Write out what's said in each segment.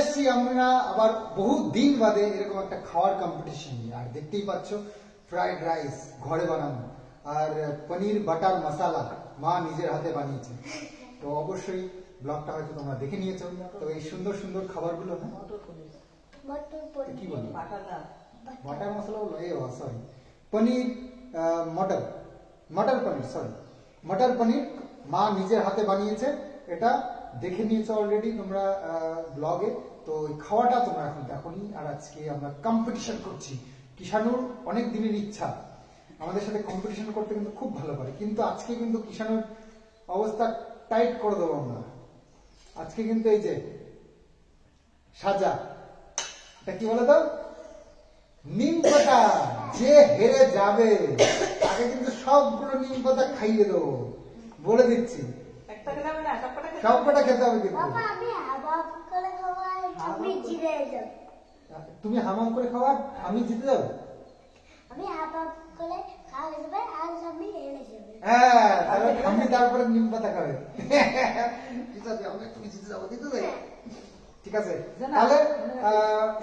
এসেছি আমরা আবার বহু দিন বাদে এরকম একটা খাওয়ার কম্পিটিশন নিয়ে। আর দেখতেই পাচ্ছ ফ্রাইড রাইস ঘরে বানানো আর পনির বাটার মশালা মা নিজের হাতে বানিয়েছে। তো অবশ্যই ব্লগটা হয়তো তোমরা দেখে নিয়েছো। তো এই সুন্দর সুন্দর খাবারগুলো না কি বলি বাটার মশলা বলো সরি পনির মটর পনির সরি মটর পনির মা নিজের হাতে বানিয়েছে। এটা দেখে নিয়েছো অলরেডি তোমরা ব্লগে। তো এই খাওয়াটা তোমরা এখন দেখোনি। আর আজকে আমরা কম্পিটিশন করছি। কিষানুর অনেক দিনের ইচ্ছা আমাদের সাথে কম্পিটিশন করতে, কিন্তু খুব ভালো পারে। কিন্তু আজকে কিন্তু কিষানুর অবস্থা টাইট করে দেবো আমরা। আজকে কিন্তু এই যে সাজা এটা কি বলে তো নিম পাতা, যে হেরে যাবে তাকে কিন্তু সবগুলো নিম পাতা খাইয়ে দেবো বলে দিচ্ছি। সবকটা খেতে হবে কিন্তু। তুমি হামাম করে খাওয়া আমি জিতে যাবো। হ্যাঁ তাহলে আমি তারপরে নিম পাতা খাবে। তুমি জিতে যাবো দিতে দেবে। ঠিক আছে তাহলে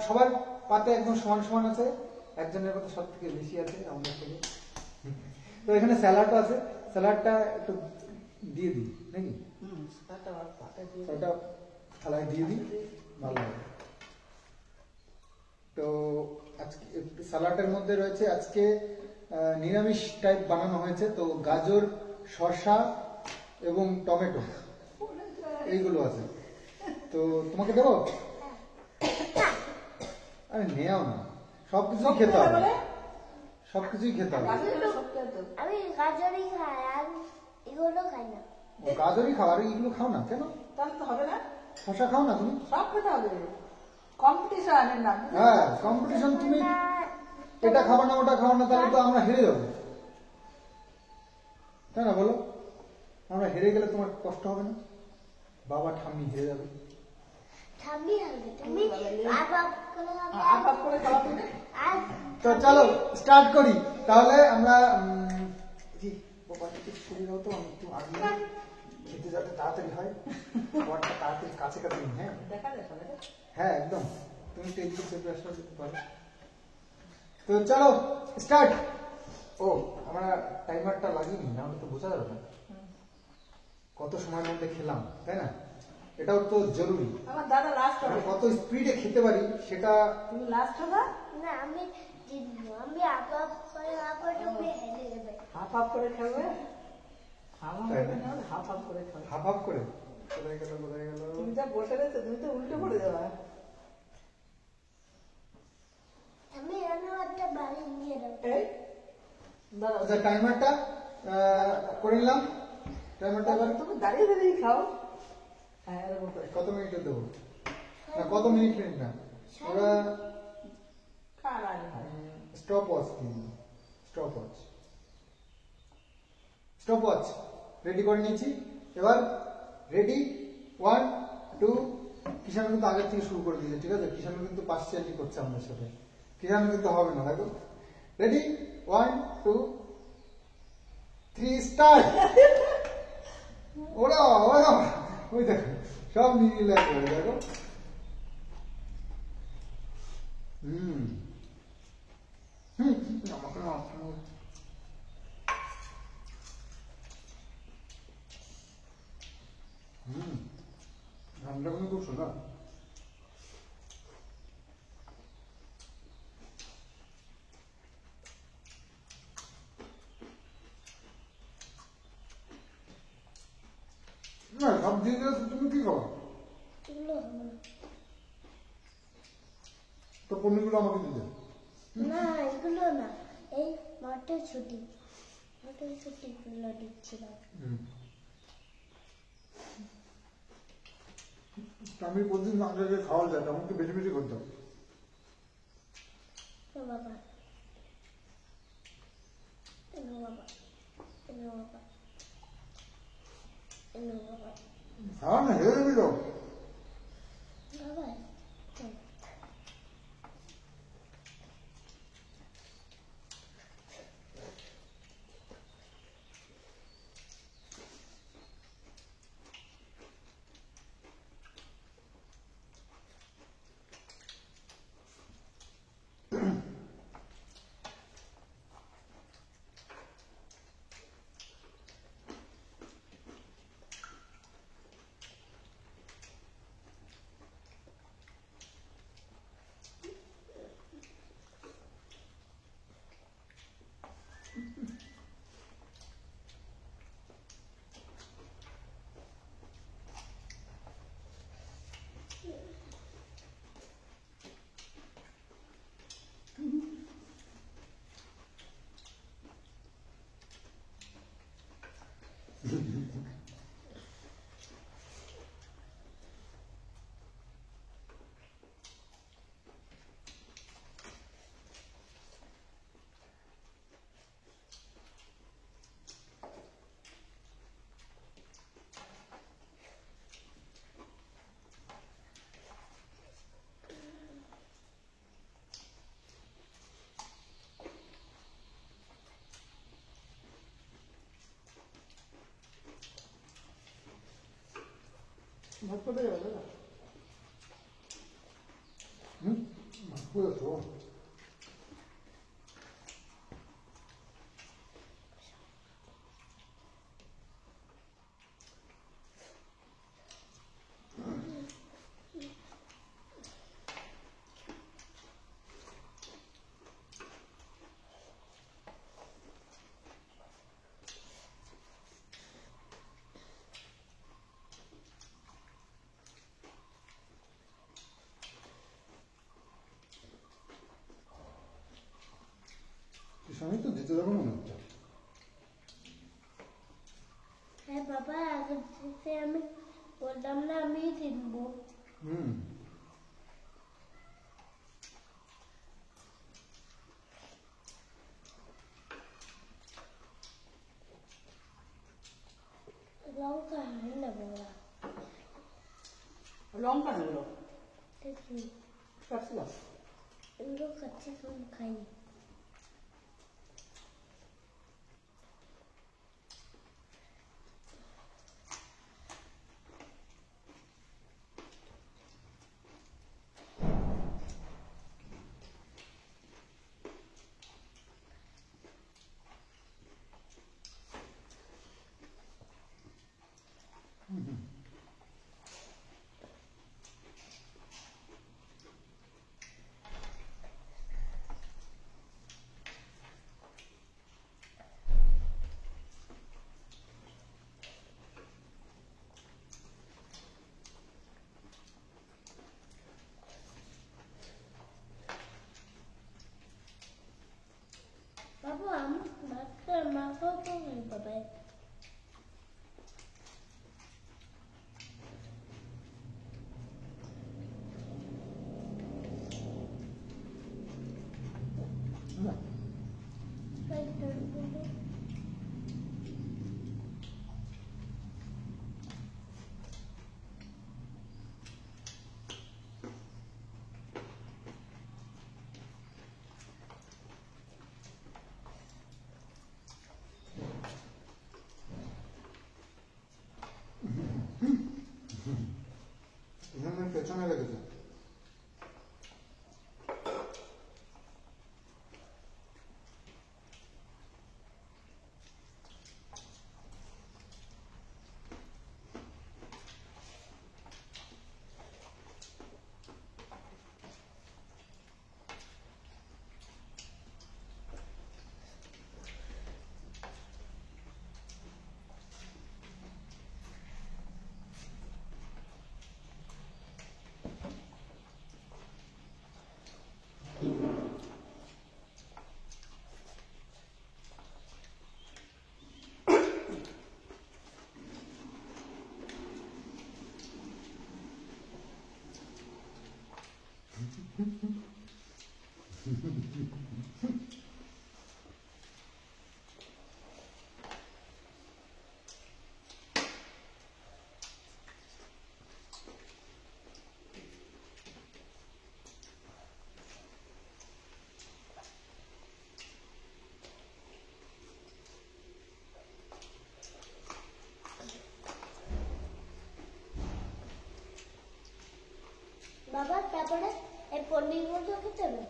সবার পাতে একদম সমান সমান আছে। একজনের পাতে সব থেকে বেশি আছে আমাদের থেকে। তো এখানে স্যালাডও আছে। স্যালাডটা একটু দিয়ে দিই নাকি? থালায় দিয়ে দিই ভালো হবে। তো আজকে স্যালাডের মধ্যে রয়েছে আজকে নিরামিষ টাইপ বানানো হয়েছে। তো গাজর, শসা এবং টমেটো এইগুলো আছে। তো তোমাকে দেবো? আরে নেও না, সবকিছুই খেতে হবে, সবকিছুই খেতে হবে। আমি গাজরই খাই আর এগুলো খাই না। গাজরই খাও আর এগুলো খাও না কেন? তাহলে তো হবে না। শসা খাও না তুমি? সব খেতে হবে, কম্পিটিশনের নাম। হ্যাঁ কম্পিটিশন। তুমি এটা খাবো না ওটা খাবো না তাহলে তো আমরা হেরে যাবো, তাই না বলো? আমরা হেরে গেলে তোমার কষ্ট হবে না? বাবা ঠাম্মি হেরে যাবে। তো চলো স্টার্ট করি তাহলে। আমরা খেতে যাতে তাড়াতাড়ি হয়, তাড়াতাড়ি কাছে কাছে। হ্যাঁ হ্যাঁ একদম। তুমি টেবিল চেপে আসতে পারো। তো চলো স্টার্ট। ও আমরা টাইমারটা লাগিয়ে নি, নাহলে তো বোঝা যাবে না কত সময়ের মধ্যে খেলাম, তাই না? এটাও তো জরুরি। আমার দাদা লাস্ট হবে, কত স্পিডে খেতে পারি সেটা। তুমি লাস্ট হবে না, আমি জিতবো। আমি হাফ হাফ করে তুমি হেরে যাবে। হাফ হাফ করে খেলবে। হাফ হাফ করে খাবে। হাফ হাফ করে কোথায় গেল কোথায় গেল? তুমি যা বসে রয়েছে তুমি তো উল্টে পড়ে যাবে। আমি এমন একটা বাড়ি নিয়ে রাখবো। এই দাদা আচ্ছা টাইমারটা করে নিলাম। টাইমারটা এবার তুমি দাঁড়িয়ে দাঁড়িয়ে খাও। হ্যাঁ এরকম করে। কত মিনিটে দেবো না? কত মিনিট না ওরা কার আগে stop watch stop watch stop watch ready করে নিয়েছি। এবার রেডি 1 2। কিষান কিন্তু আগের থেকে শুরু করে দিয়েছে, ঠিক আছে? কিষান কিন্তু পার্সিয়ালি করছে আমাদের সাথে। কিষান কিন্তু হবে না, দেখো। Ready 1 2 3 start. ওরা ওরা ওই দেখো সব নিয়ে করে দেখো। আমাকে ঠান্ডা কিন্তু খুব সুন্দর। না সব দিয়ে দিলে তুমি কি খাও? তো পনিরগুলো আমাকে দিতে। না এগুলো না, এই মটরশুঁটি গুলো দিচ্ছিলাম। আমি প্রতিদিন আমাদেরকে খাওয়া যায়, আমাকে বেশি বেশি করতে হবে। বাবা খাওয়া না হেরে যাবি তো। বাবা ভাত করে যাবে দাদা বুঝেছো আমি তো দিতে যাবো মনে হচ্ছে হ্যাঁ বাবা আগে থেকে আমি বললাম না আমি কিনবো লঙ্কা হয় না বাবা লঙ্কা নিল দেখি ক্যাপসিকাম এগুলো খাচ্ছি কোন খাইনি বাবু আমি মাখাও তো বাবা এখানে পেছনে লেগেছে বাবা তারপরে এই পনির মতো খেতে হবে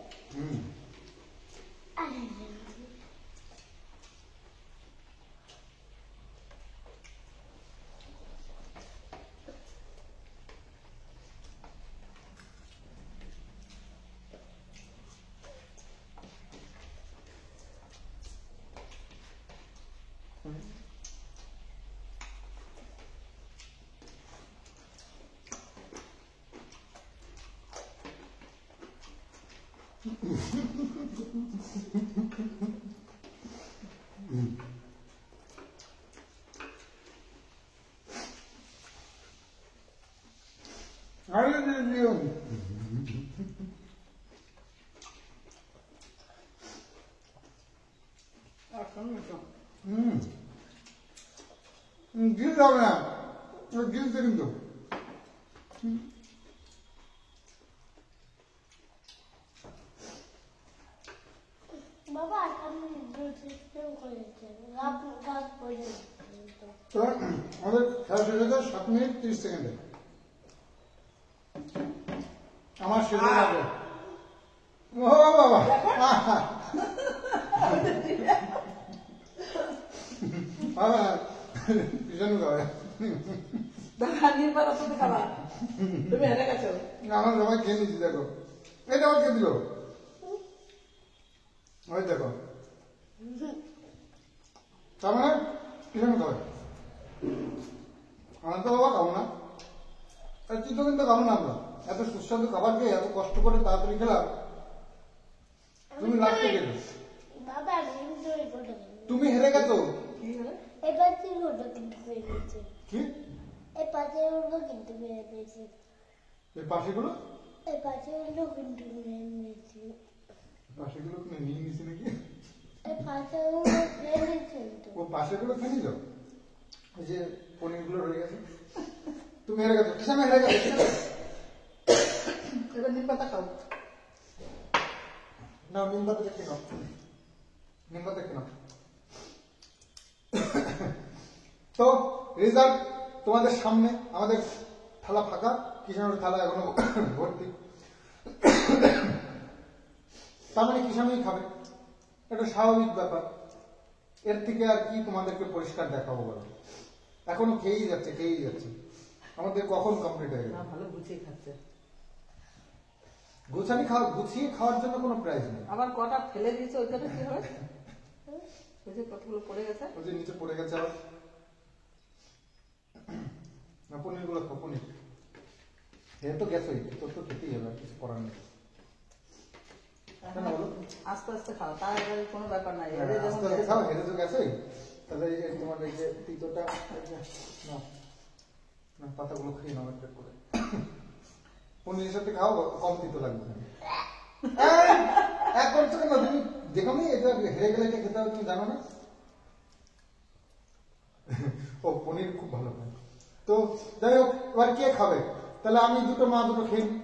আরে দিও গিলতে হবে না গিলতে কিন্তু বাবা আমি সিস্টেম করেছি গাছ পড়ে আমাদের খেলা শেষ হতে 7 মিনিট 30 সেকেন্ডে আমার সেজে যাবে ও বাবা ভীষণ খাবে নির্বাচন তুমি খাবা তুমি হেরে গেছো আমার সবাই খেয়ে নিচ্ছি দেখো এটা আবার কে দিল ওই দেখো তার মানে ভীষণ খাবে আমরা তো বাবা খাবো না তুই তো কিন্তু খাবো না আমরা এত সুস্বাদু খাবার খেয়ে এত কষ্ট করে তাড়াতাড়ি খেলাম তুমি লাগতে গেলে বাবা আমি কিন্তু এই ফটো তুমি হেরে গেছো কি হলো এই পাশের ফটো কিন্তু পেয়ে গেছে কি এই পাশের ফটো কিন্তু পেয়ে গেছে এই পাশেগুলো এই পাশের ফটো কিন্তু পেয়ে গেছে পাশেগুলো নিয়ে নিছি নাকি এই পাশের ফটো পেয়ে গেছে তো ও পাশেগুলো খেয়ে নিল ওই যে পনিরগুলো রয়ে গেছে তুমি হেরে গেছো কিসে হেরে গেছো এবার নিম পাতা খাও না নিম পাতা দেখে নাও নিম পাতা দেখে নাও তো রেজাল্ট তোমাদের সামনে আমাদের থালা ফাঁকা কিষাণুর থালা এখনো ভর্তি তার মানে কিষাণুই খাবে এটা স্বাভাবিক ব্যাপার এর থেকে আর কি তোমাদেরকে পরিষ্কার দেখাবো বলো এখনো খেয়েই যাচ্ছে আমাদের কখন কমপ্লিট হয়ে না গেল ভালো গুছিয়ে খাচ্ছে গুছিয়ে খাওয়ার জন্য কোনো প্রাইজ নেই আবার কটা ফেলে দিয়েছে ওই কটা কি হবে ওই যে কতগুলো পড়ে গেছে ওই যে নিচে পড়ে গেছে আবার না পনির গুলো খাও পনির এ তো গেছে তোর তো খেতেই হবে আর কিছু করার নেই কেন বলো? আস্তে আস্তে খাও তার কোনো ব্যাপার নাই হ্যাঁ, এদের যেমন আস্তে আস্তে গেছে। খাও হেরে তো গেছে তাহলে এই যে তোমার এই যে তিতোটা এই যে, না পাতাগুলো খেয়ে নাও একটা করে পনিরের সাথে খাও কম তিতো লাগবে এক করছো কেন তুমি দেখো নি এটা হেরে গেলে এটা খেতে হবে তুমি জানো না ও পনির খুব ভালো খায় তো যাই হোক এবার কে খাবে তাহলে আমি দুটো মা দুটো খেয়ে নিই।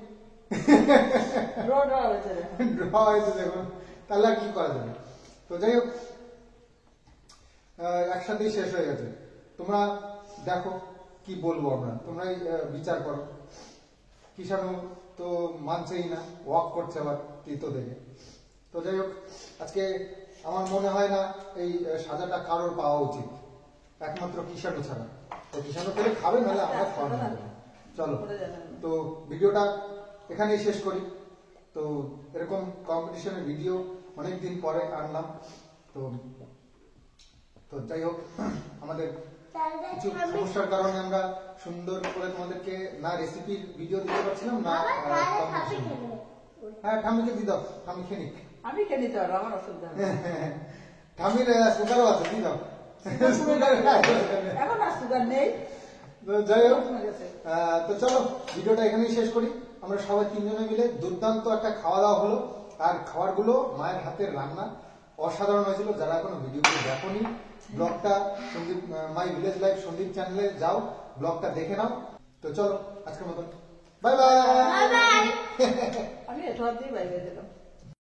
রোড হয়েছে দেখো। ড্র হয়েছে দেখুন তাহলে আর কি করা যাবে তো যাই হোক একসাথেই শেষ হয়ে গেছে তোমরা দেখো কি বলবো আমরা তোমরাই বিচার করো কিষাণু তো মানছেই না ওয়াক করছে আবার তিতো দেখে তো যাই হোক আজকে আমার মনে হয় না এই সাজাটা কারোর পাওয়া উচিত একমাত্র কিষাণু ছাড়া তো কিষাণু পেলে খাবে নাহলে আমরা খাওয়া না চলো তো ভিডিওটা এখানেই শেষ করি তো এরকম কম্পিটিশনের ভিডিও অনেকদিন পরে আনলাম তো তো যাই হোক আমাদের কিছু সমস্যার কারণে আমরা সুন্দর করে তোমাদেরকে না রেসিপির ভিডিও দিতে পারছিলাম না competition। হ্যাঁ ঠামিকে দি দাও ঠামি খেয়ে নিক আমি খেয়ে নিতে পারবো আমার অসুবিধা নেই ঠামির সুগারও আছে দি দাও এখন আর সুগার নেই তো যাই হোক কমে গেছে। তো চলো ভিডিওটা এখানেই শেষ করি আমরা সবাই তিনজনে মিলে দুর্দান্ত একটা খাওয়া দাওয়া হলো আর খাবারগুলো মায়ের হাতের রান্না অসাধারণ হয়েছিল যারা এখনো ভিডিওটি দেখোনি ব্লগটা Sandip my village life Sandip চ্যানেলে যাও ব্লগটা দেখে নাও তো চলো আজকের মতন বাই বাই বাই বাই আমি এটা দিয়ে বাইরে দিলাম